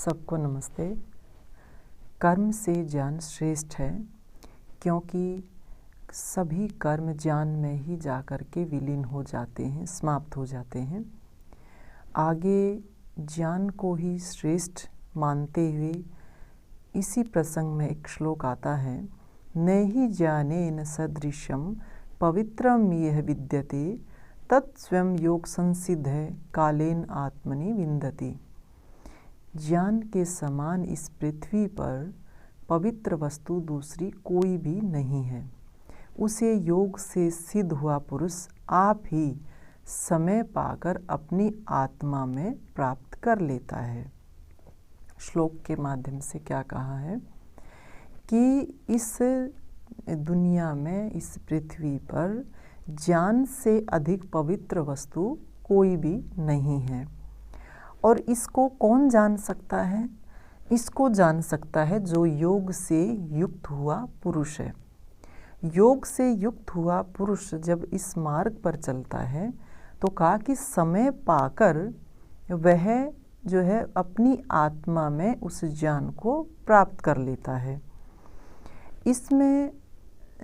सबको नमस्ते। कर्म से ज्ञान श्रेष्ठ है, क्योंकि सभी कर्म ज्ञान में ही जाकर के विलीन हो जाते हैं, समाप्त हो जाते हैं। आगे ज्ञान को ही श्रेष्ठ मानते हुए इसी प्रसंग में एक श्लोक आता है, नहि ज्ञानेन सदृशं पवित्रम यह विद्यते तत्स्वयं योग संसिद्ध कालेन आत्मनि विन्दति। ज्ञान के समान इस पृथ्वी पर पवित्र वस्तु दूसरी कोई भी नहीं है। उसे योग से सिद्ध हुआ पुरुष आप ही समय पाकर अपनी आत्मा में प्राप्त कर लेता है। श्लोक के माध्यम से क्या कहा है कि इस दुनिया में, इस पृथ्वी पर ज्ञान से अधिक पवित्र वस्तु कोई भी नहीं है। और इसको कौन जान सकता है? इसको जान सकता है जो योग से युक्त हुआ पुरुष है। योग से युक्त हुआ पुरुष जब इस मार्ग पर चलता है तो कहा कि समय पाकर वह जो है अपनी आत्मा में उस ज्ञान को प्राप्त कर लेता है। इसमें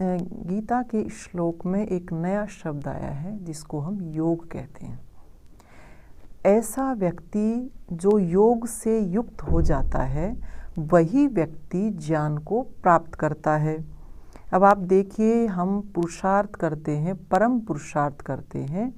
गीता के श्लोक में एक नया शब्द आया है जिसको हम योग कहते हैं। ऐसा व्यक्ति जो योग से युक्त हो जाता है वही व्यक्ति ज्ञान को प्राप्त करता है। अब आप देखिए, हम पुरुषार्थ करते हैं, परम पुरुषार्थ करते हैं,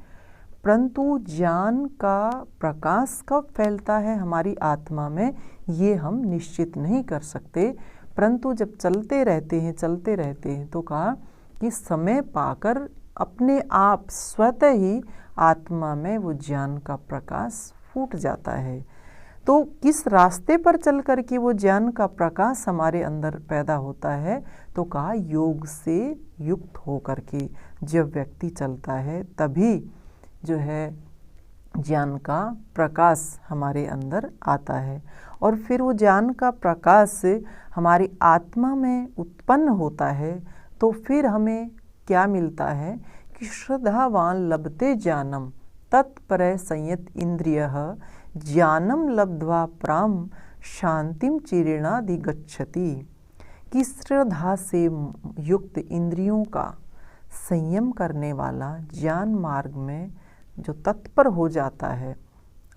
परंतु ज्ञान का प्रकाश कब फैलता है हमारी आत्मा में ये हम निश्चित नहीं कर सकते। परंतु जब चलते रहते हैं तो कहा कि समय पाकर अपने आप स्वतः ही आत्मा में वो ज्ञान का प्रकाश फूट जाता है। तो किस रास्ते पर चल कर के वो ज्ञान का प्रकाश हमारे अंदर पैदा होता है? तो कहा योग से युक्त हो कर के जब व्यक्ति चलता है तभी जो है ज्ञान का प्रकाश हमारे अंदर आता है। और फिर वो ज्ञान का प्रकाश हमारी आत्मा में उत्पन्न होता है तो फिर हमें क्या मिलता है कि श्रद्धावान लभते ज्ञानम तत्परः संयत इंद्रियः ज्ञानम लब्ध्वा पराम शांतिम चिरेणाधिगच्छति। कि श्रद्धा से युक्त इंद्रियों का संयम करने वाला ज्ञान मार्ग में जो तत्पर हो जाता है,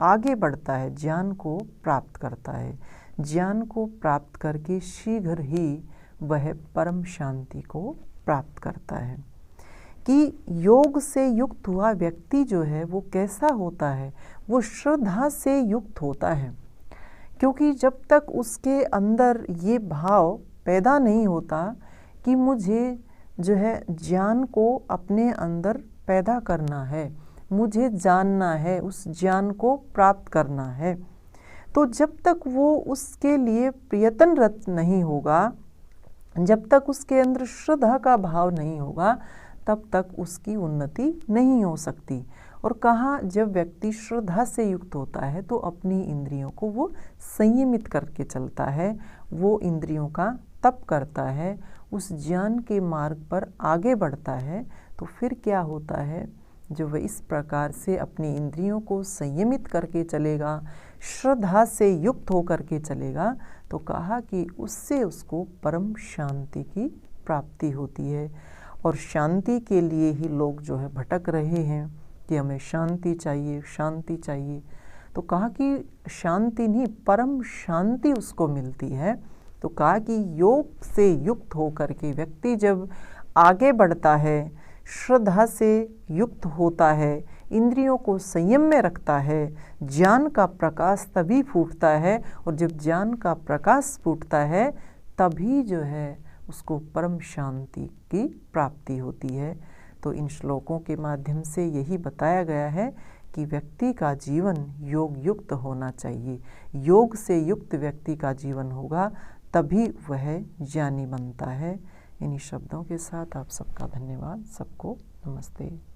आगे बढ़ता है, ज्ञान को प्राप्त करता है। ज्ञान को प्राप्त करके शीघ्र ही वह परम शांति को प्राप्त करता है। कि योग से युक्त हुआ व्यक्ति जो है वो कैसा होता है? वो श्रद्धा से युक्त होता है, क्योंकि जब तक उसके अंदर ये भाव पैदा नहीं होता कि मुझे जो है ज्ञान को अपने अंदर पैदा करना है, मुझे जानना है, उस ज्ञान को प्राप्त करना है, तो जब तक वो उसके लिए प्रयत्नरत नहीं होगा, जब तक उसके अंदर श्रद्धा का भाव नहीं होगा, तब तक उसकी उन्नति नहीं हो सकती। और कहाँ जब व्यक्ति श्रद्धा से युक्त होता है तो अपनी इंद्रियों को वो संयमित करके चलता है, वो इंद्रियों का तप करता है, उस ज्ञान के मार्ग पर आगे बढ़ता है। तो फिर क्या होता है, जब वह इस प्रकार से अपनी इंद्रियों को संयमित करके चलेगा, श्रद्धा से युक्त होकर के चलेगा, तो कहा कि उससे उसको परम शांति की प्राप्ति होती है। और शांति के लिए ही लोग जो है भटक रहे हैं कि हमें शांति चाहिए, शांति चाहिए। तो कहा कि शांति नहीं, परम शांति उसको मिलती है। तो कहा कि योग से युक्त होकर के व्यक्ति जब आगे बढ़ता है, श्रद्धा से युक्त होता है, इंद्रियों को संयम में रखता है, ज्ञान का प्रकाश तभी फूटता है। और जब ज्ञान का प्रकाश फूटता है तभी जो है उसको परम शांति की प्राप्ति होती है। तो इन श्लोकों के माध्यम से यही बताया गया है कि व्यक्ति का जीवन योग युक्त होना चाहिए। योग से युक्त व्यक्ति का जीवन होगा तभी वह ज्ञानी बनता है। इन्हीं शब्दों के साथ आप सबका धन्यवाद। सबको नमस्ते।